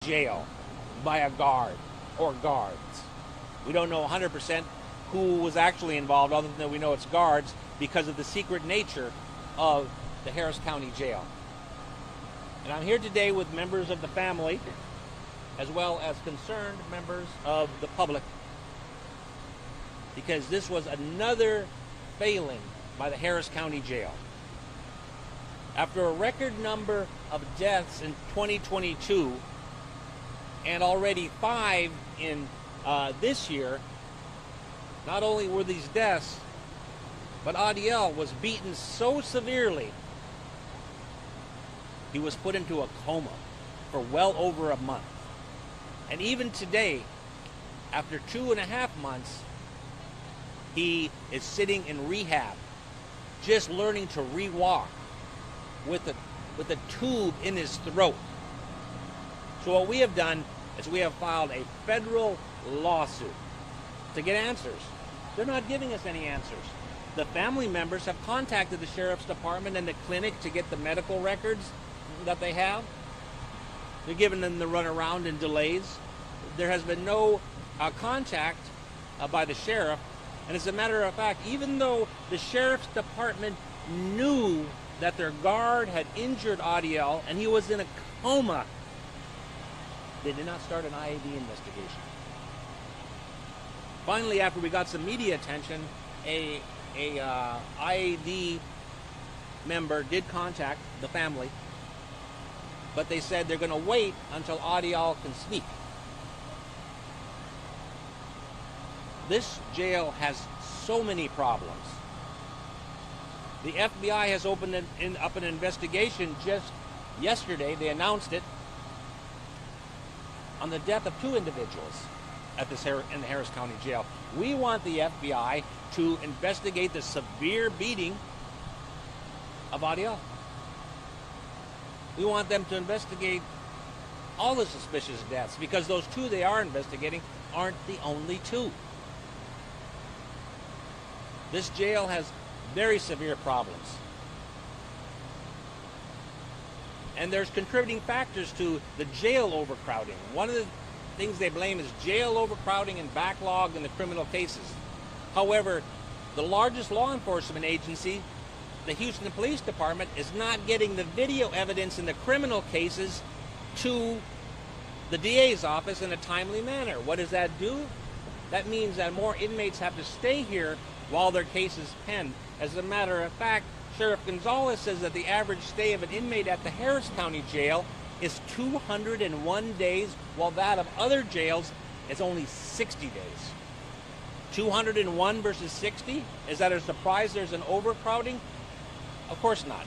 jail by a guard or guards. We don't know 100% who was actually involved, other than we know it's guards because of the secret nature of the Harris County Jail. And I'm here today with members of the family, as well as concerned members of the public, because this was another failing by the Harris County Jail. After a record number of deaths in 2022, and already 5 in this year, not only were these deaths, but Adael was beaten so severely, he was put into a coma for well over a month. And even today, after 2.5 months, he is sitting in rehab, just learning to re-walk with a tube in his throat. So what we have done is we have filed a federal lawsuit to get answers. They're not giving us any answers. The family members have contacted the sheriff's department and the clinic to get the medical records that they have. They're giving them the runaround and delays. There has been no contact by the sheriff. And as a matter of fact, even though the sheriff's department knew that their guard had injured Adael and he was in a coma, they did not start an IAD investigation. Finally, after we got some media attention, a IAD member did contact the family, but they said they're going to wait until Adael can speak. This jail has so many problems. The FBI has opened up an investigation just yesterday. They announced it on the death of 2 individuals in the Harris County Jail. We want the FBI to investigate the severe beating of Adael. We want them to investigate all the suspicious deaths, because those 2 they are investigating aren't the only 2. This jail has very severe problems. And there's contributing factors to the jail overcrowding. One of the things they blame is jail overcrowding and backlog in the criminal cases. However, the largest law enforcement agency, the Houston Police Department, is not getting the video evidence in the criminal cases to the DA's office in a timely manner. What does that do? That means that more inmates have to stay here while their case is penned. As a matter of fact, Sheriff Gonzalez says that the average stay of an inmate at the Harris County Jail is 201 days, while that of other jails is only 60 days. 201 versus 60? Is that a surprise there's an overcrowding? Of course not.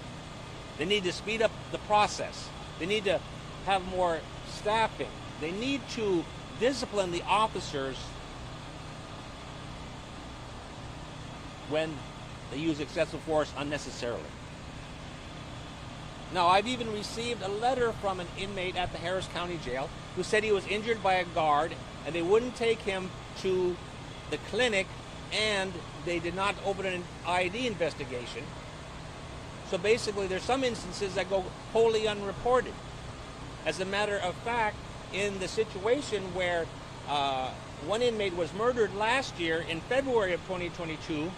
They need to speed up the process. They need to have more staffing. They need to discipline the officers when they use excessive force unnecessarily. Now, I've even received a letter from an inmate at the Harris County Jail who said he was injured by a guard and they wouldn't take him to the clinic, and they did not open an IAD investigation. So basically, there's some instances that go wholly unreported. As a matter of fact, in the situation where one inmate was murdered last year in February of 2022,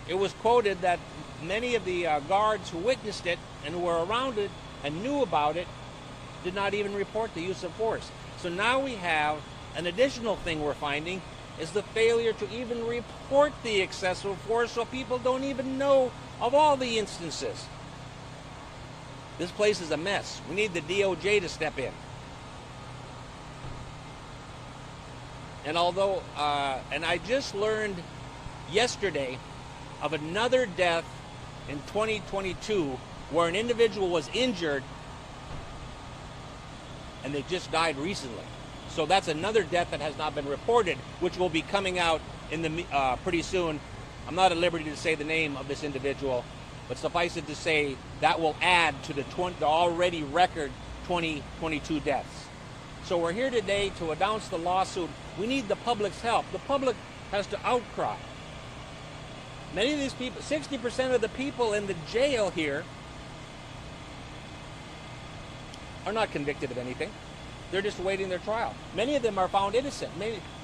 it was quoted that many of the guards who witnessed it and who were around it and knew about it did not even report the use of force. So now we have an additional thing we're finding is the failure to even report the excessive force, so people don't even know of all the instances. This place is a mess. We need the DOJ to step in. And although, and I just learned yesterday of another death in 2022 where an individual was injured and they just died recently. So that's another death that has not been reported, which will be coming out in the pretty soon. I'm not at liberty to say the name of this individual, but suffice it to say that will add to the already record 2022 deaths. So we're here today to announce the lawsuit. We need the public's help. The public has to outcry. Many of these people, 60% of the people in the jail here are not convicted of anything. They're just awaiting their trial. Many of them are found innocent.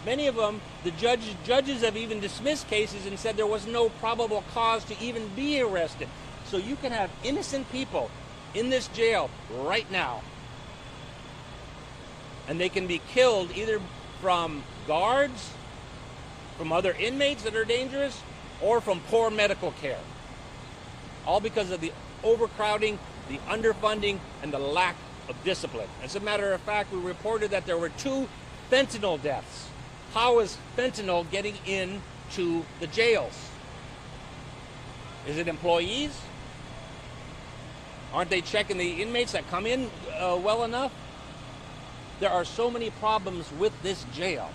Many of them, the judges have even dismissed cases and said there was no probable cause to even be arrested. So you can have innocent people in this jail right now, and they can be killed either from guards, from other inmates that are dangerous, or from poor medical care. All because of the overcrowding, the underfunding, and the lack of discipline. As a matter of fact, we reported that there were 2 fentanyl deaths. How is fentanyl getting into the jails? Is it employees? Aren't they checking the inmates that come in well enough? There are so many problems with this jail,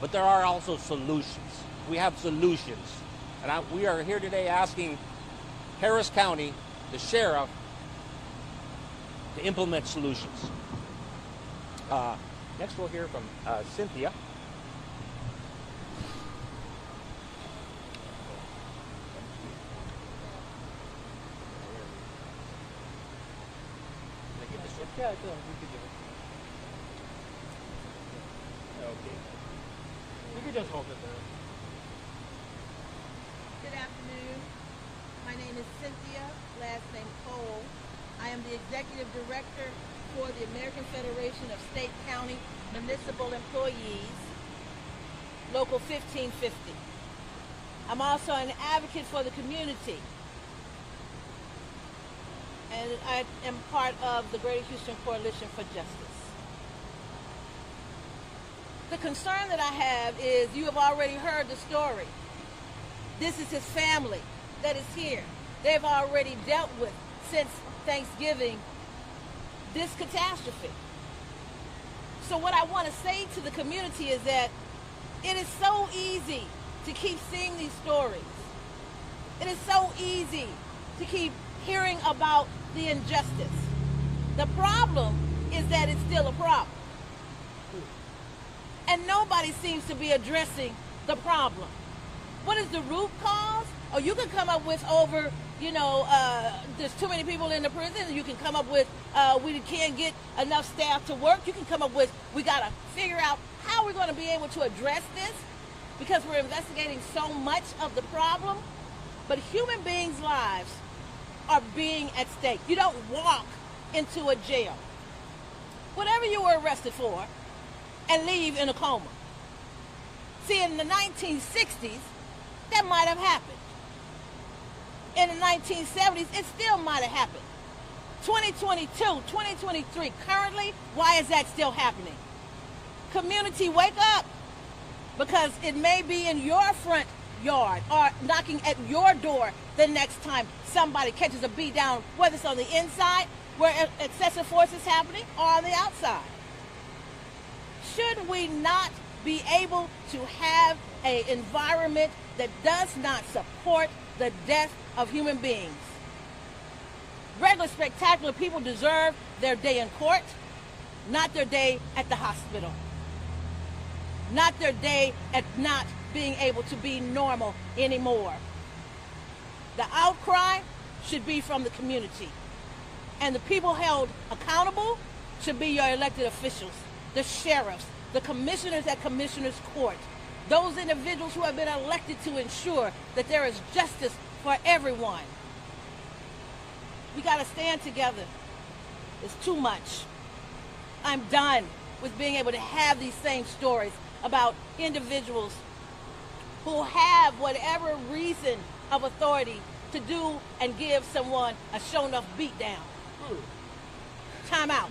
but there are also solutions. We have solutions. And we are here today asking Harris County, the sheriff, to implement solutions. Next we'll hear from Cynthia. Yeah, we could do it. Okay. You could just hold it there. Good afternoon. My name is Cynthia, last name Cole. I am the Executive Director for the American Federation of State, County, Municipal Employees, Local 1550. I'm also an advocate for the community, and I am part of the Greater Houston Coalition for Justice. The concern that I have is you have already heard the story. This is his family that is here. They've already dealt with, since Thanksgiving, this catastrophe. So what I want to say to the community is that it is so easy to keep seeing these stories. It is so easy to keep hearing about the injustice. The problem is that it's still a problem. And nobody seems to be addressing the problem. What is the root cause? Or you can come up with over, there's too many people in the prison. You can come up with, we can't get enough staff to work. You can come up with, we got to figure out how we're going to be able to address this, because we're investigating so much of the problem. But human beings' lives are being at stake. You don't walk into a jail, whatever you were arrested for, and leave in a coma. See, in the 1960s, that might have happened. In the 1970s, it still might have happened. 2022, 2023, currently, why is that still happening? Community, wake up, because it may be in your front yard or knocking at your door the next time somebody catches a beat down, whether it's on the inside where excessive force is happening or on the outside. Should we not be able to have an environment that does not support the death of human beings? Regular, spectacular people deserve their day in court, not their day at the hospital, not their day at not being able to be normal anymore. The outcry should be from the community, and the people held accountable should be your elected officials, the sheriffs, the commissioners at commissioners' court, those individuals who have been elected to ensure that there is justice for everyone. We got to stand together. It's too much. I'm done with being able to have these same stories about individuals who have whatever reason of authority to do and give someone a show enough beat down. Time out.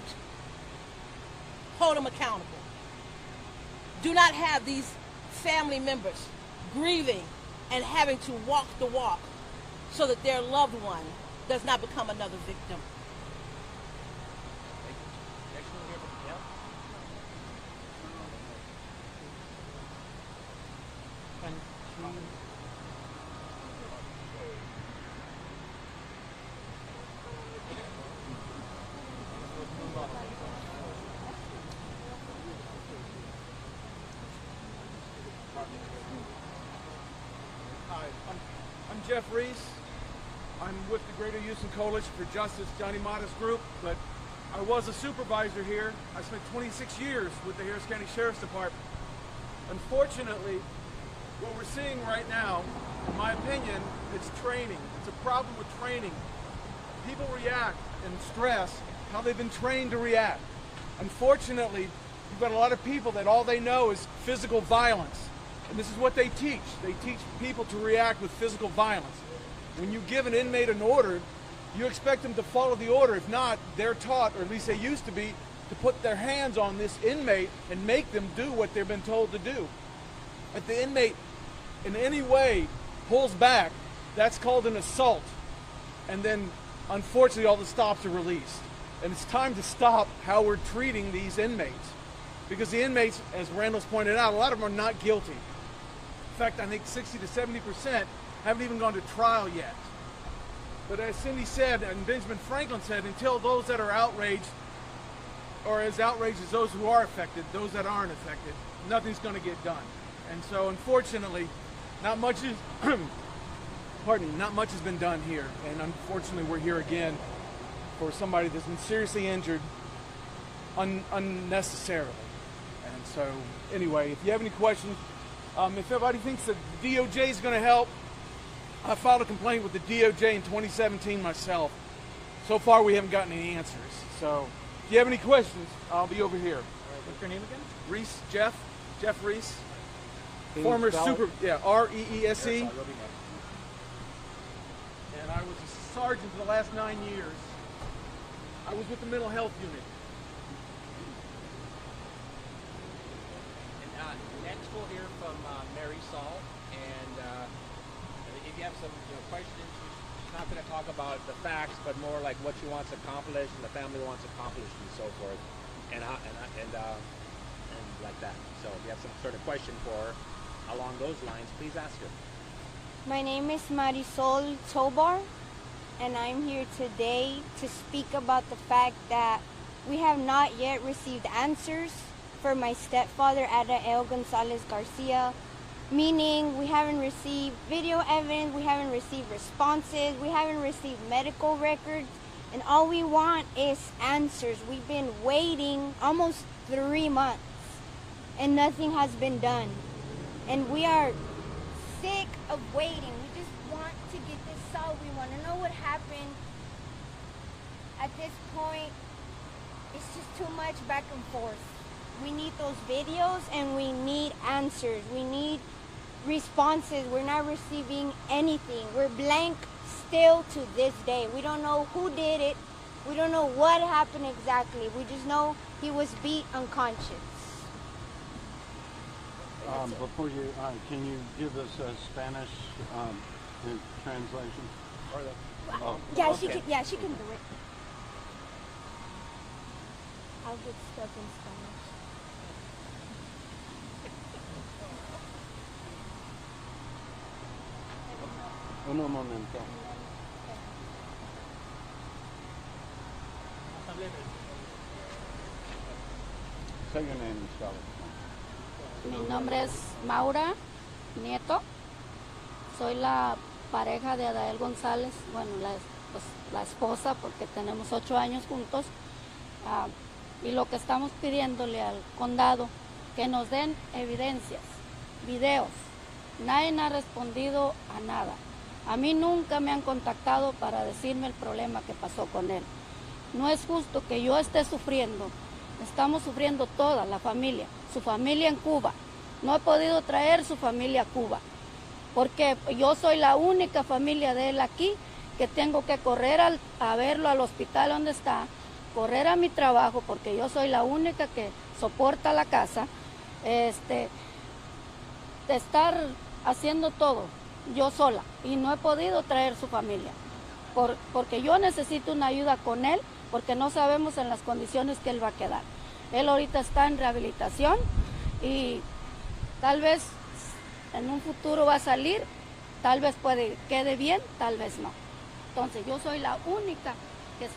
Hold them accountable. Do not have these family members grieving and having to walk the walk so that their loved one does not become another victim. Hi, I'm Jeff Reese. I'm with the Greater Houston Coalition for Justice, Johnny Mata's group, but I was a supervisor here. I spent 26 years with the Harris County Sheriff's Department. Unfortunately, what we're seeing right now, in my opinion, it's training. It's a problem with training. People react in stress how they've been trained to react. Unfortunately, you've got a lot of people that all they know is physical violence. And this is what they teach. They teach people to react with physical violence. When you give an inmate an order, you expect them to follow the order. If not, they're taught, or at least they used to be, to put their hands on this inmate and make them do what they've been told to do. If the inmate in any way pulls back, that's called an assault. And then, unfortunately, all the stops are released. And it's time to stop how we're treating these inmates. Because the inmates, as Randall's pointed out, a lot of them are not guilty. In fact, I think 60 to 70% haven't even gone to trial yet. But as Cindy said, and Benjamin Franklin said, until those that are outraged, or as outraged as those who are affected, those that aren't affected, nothing's going to get done. And so, unfortunately, not much is, not much has been done here. And unfortunately, we're here again for somebody that's been seriously injured unnecessarily. And so, anyway, if you have any questions, if anybody thinks that the DOJ is going to help, I filed a complaint with the DOJ in 2017 myself. So far, we haven't gotten any answers. So, if you have any questions, I'll be over here. What's your name again? Reese, Jeff Reese, Can former you spell it? R-E-E-S-E. And I was a sergeant for the last 9 years. I was with the mental health unit. And next we'll hear from Mary Saul, and if you have some questions, she's not going to talk about the facts, but more like what she wants accomplished and the family wants accomplished and so forth, and like that. So if you have some sort of question for her along those lines, please ask her. My name is Marisol Tobar, and I'm here today to speak about the fact that we have not yet received answers for my stepfather, Adael Garcia, meaning we haven't received video evidence, we haven't received responses, we haven't received medical records, and all we want is answers. We've been waiting almost 3 months, and nothing has been done. And we are sick of waiting. We just want to get this solved. We want to know what happened. At this point, it's just too much back and forth. We need those videos and we need answers. We need responses. We're not receiving anything. We're blank still to this day. We don't know who did it. We don't know what happened exactly. We just know he was beat unconscious. Before you, can you give us a Spanish translation? Yeah, Okay. she can do it. I'll get stuff in Spanish. Un momento. Say your name and spell it. Mi nombre es Maura Nieto. Soy la pareja de Adael González, bueno, la esposa, porque tenemos 8 años juntos. Y lo que estamos pidiéndole al condado, que nos den evidencias, videos. Nadie ha respondido a nada. A mí nunca me han contactado para decirme el problema que pasó con él. No es justo que yo esté sufriendo. Estamos sufriendo toda la familia, su familia en Cuba. No he podido traer su familia a Cuba, porque yo soy la única familia de él aquí, que tengo que correr a verlo al hospital donde está, correr a mi trabajo, porque yo soy la única que soporta la casa, de estar haciendo todo yo sola, y no he podido traer su familia, porque yo necesito una ayuda con él, porque no sabemos en las condiciones que él va a quedar. Él ahorita está en rehabilitación y tal vez en un futuro va a salir, tal vez quede bien, tal vez no. Entonces yo soy la única que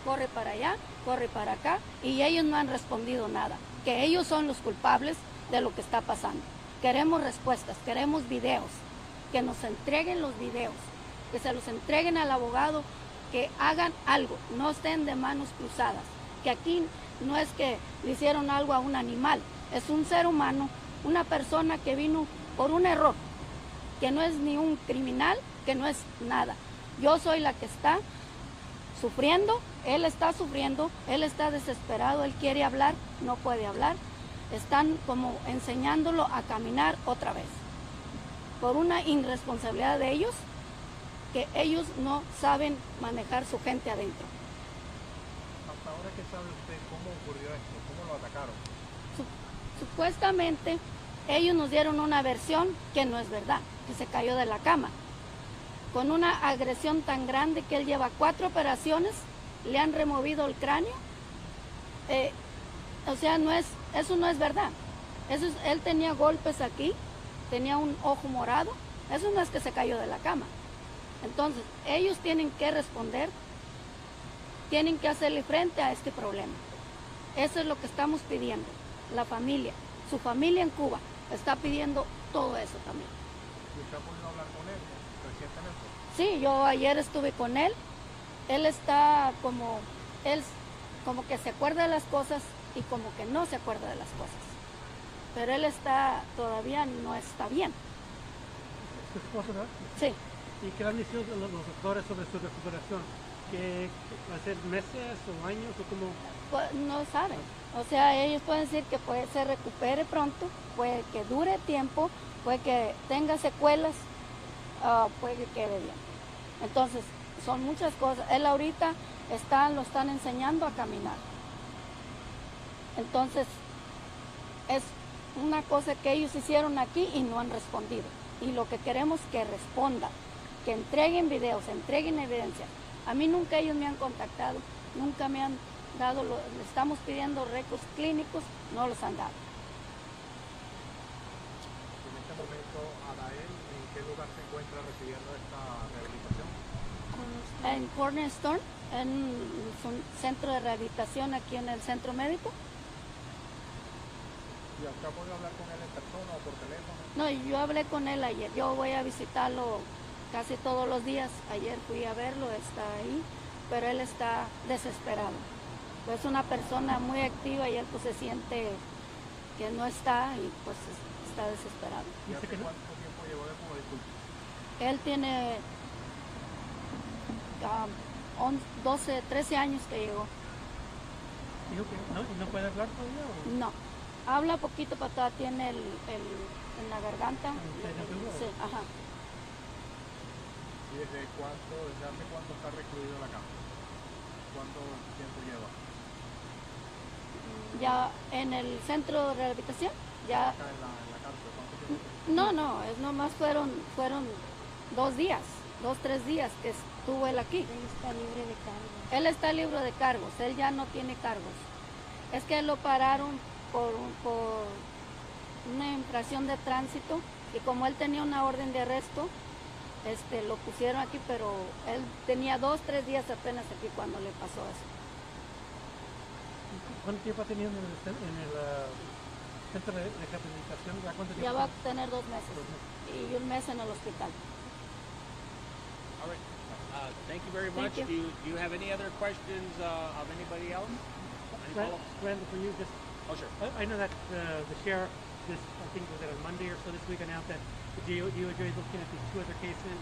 corre para allá, corre para acá, y ellos no han respondido nada, que ellos son los culpables de lo que está pasando. Queremos respuestas, queremos videos, que nos entreguen los videos, que se los entreguen al abogado que hagan algo, no estén de manos cruzadas, que aquí no es que le hicieron algo a un animal, es un ser humano, una persona que vino por un error, que no es ni un criminal, que no es nada. Yo soy la que está sufriendo, él está desesperado, él quiere hablar, no puede hablar. Están como enseñándolo a caminar otra vez, por una irresponsabilidad de ellos, que ellos no saben manejar su gente adentro. Hasta ahora, ¿qué sabe usted cómo ocurrió esto? ¿Cómo lo atacaron? Supuestamente ellos nos dieron una versión que no es verdad, que se cayó de la cama, con una agresión tan grande que él lleva 4 operaciones, le han removido el cráneo. O sea, eso no es verdad. Él tenía golpes aquí, tenía un ojo morado, eso no es que se cayó de la cama. Entonces, ellos tienen que responder, tienen que hacerle frente a este problema. Eso es lo que estamos pidiendo. La familia, su familia en Cuba, está pidiendo todo eso también. ¿Y usted ha podido hablar con él recientemente? Sí, yo ayer estuve con él. Él está como que se acuerda de las cosas y como que no se acuerda de las cosas. Pero él todavía no está bien. ¿Su esposo, verdad? Sí. ¿Y qué han dicho los doctores sobre su recuperación? ¿Que va a ser meses o años o cómo? Pues no saben. O sea, ellos pueden decir que se recupere pronto, puede que dure tiempo, puede que tenga secuelas, puede que quede bien. Entonces, son muchas cosas. Él ahorita lo están enseñando a caminar. Entonces, es una cosa que ellos hicieron aquí y no han respondido. Y lo que queremos es que respondan, que entreguen videos, entreguen evidencia. A mí nunca ellos me han contactado, nunca me han dado, le estamos pidiendo récords clínicos, no los han dado. En este momento, Adael, ¿en qué lugar se encuentra recibiendo esta rehabilitación? En Cornerstone, en un centro de rehabilitación aquí en el centro médico. ¿Y usted ha podido hablar con él en persona o por teléfono? No, yo hablé con él ayer, yo voy a visitarlo casi todos los días. Ayer fui a verlo, está ahí, pero él está desesperado. Pues es una persona muy activa y él pues se siente que no está y pues está desesperado. ¿Y hace cuánto tiempo llevó de Cuba, disculpe? Él tiene 12, 13 años que llegó. Dijo que no puede hablar todavía. ¿O? No, habla poquito, pero todavía tiene en la garganta. Sí, ajá. ¿Y desde hace cuánto está recluido en la cama? ¿Cuánto tiempo lleva? Ya en el centro de rehabilitación, ya. Acá en la cárcel, ¿cuánto tiempo? No, es nomás fueron 2 días, 2, 3 días que estuvo él aquí. Él está libre de cargos. Él está libre de cargos, él ya no tiene cargos. Es que lo pararon por una infracción de tránsito y como él tenía una orden de arresto, lo pusieron aquí, pero él tenía 2, 3 días apenas aquí cuando le pasó eso. ¿Cuánto tiempo ha tenido en el centro de rehabilitación? Ya va a tener 2 meses y 1 mes en el hospital. All right. Thank you very much. Thank you. Do you have any other questions of anybody else? Any follow-up? Randall, for you, just Oh, sure. I know that the sheriff, I think was it on Monday or so this week, announced that the DOJ is looking at these 2 other cases,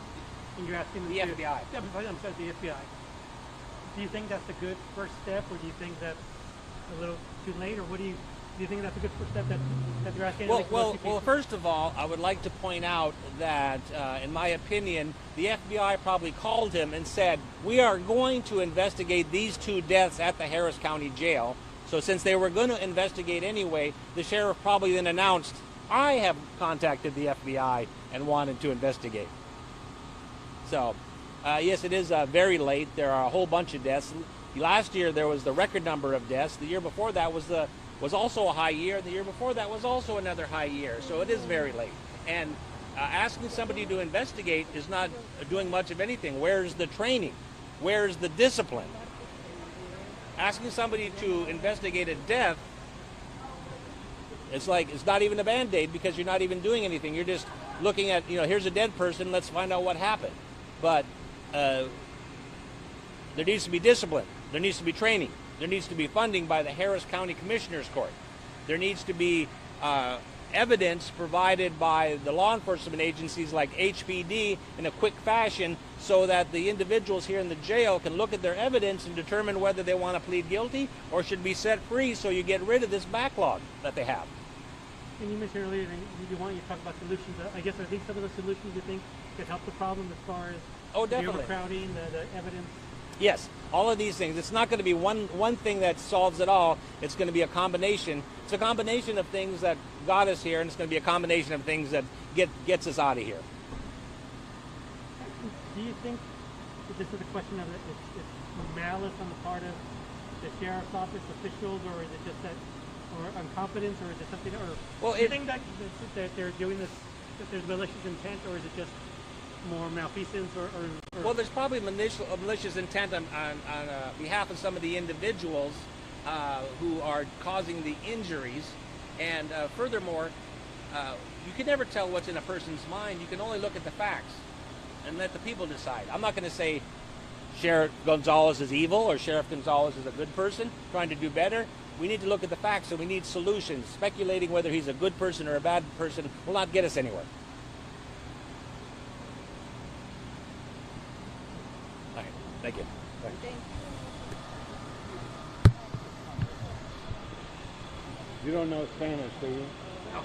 and you're asking them The to... FBI. Yeah, I'm sorry, the FBI. Do you think that's a good first step, or do you think that's a little too late, or do you think that's a good first step that they're asking? Well, first of all, I would like to point out that, in my opinion, the FBI probably called him and said, we are going to investigate these 2 deaths at the Harris County Jail. So since they were going to investigate anyway, the sheriff probably then announced, I have contacted the FBI and wanted to investigate. So, yes, it is very late. There are a whole bunch of deaths. Last year there was the record number of deaths. The year before that was also a high year. The year before that was also another high year. So it is very late. And asking somebody to investigate is not doing much of anything. Where's the training? Where's the discipline? Asking somebody to investigate a death, it's like it's not even a Band-Aid because you're not even doing anything. You're just looking at, here's a dead person, let's find out what happened. But There needs to be discipline. There needs to be training. There needs to be funding by the Harris County Commissioner's Court. There needs to be evidence provided by the law enforcement agencies like HPD in a quick fashion so that the individuals here in the jail can look at their evidence and determine whether they want to plead guilty or should be set free so you get rid of this backlog that they have. And you mentioned earlier that you talk about solutions. I guess are these some of the solutions you think could help the problem as far as the Definitely. overcrowding, the evidence? Yes, all of these things. It's not going to be one thing that solves it all. It's going to be a combination. It's a combination of things that got us here, and it's going to be a combination of things that gets us out of here. Do you think that this is a question of it's malice on the part of the sheriff's office officials, or is it just that, or incompetence, or is it something, or do you think that they're doing this, that there's malicious intent, or is it just more malfeasance, or Well, there's probably malicious intent on behalf of some of the individuals who are causing the injuries. And furthermore, you can never tell what's in a person's mind. You can only look at the facts and let the people decide. I'm not going to say Sheriff Gonzalez is evil or Sheriff Gonzalez is a good person trying to do better. We need to look at the facts, and we need solutions. Speculating whether he's a good person or a bad person will not get us anywhere. All right. Thank you. You don't know Spanish, do you? No.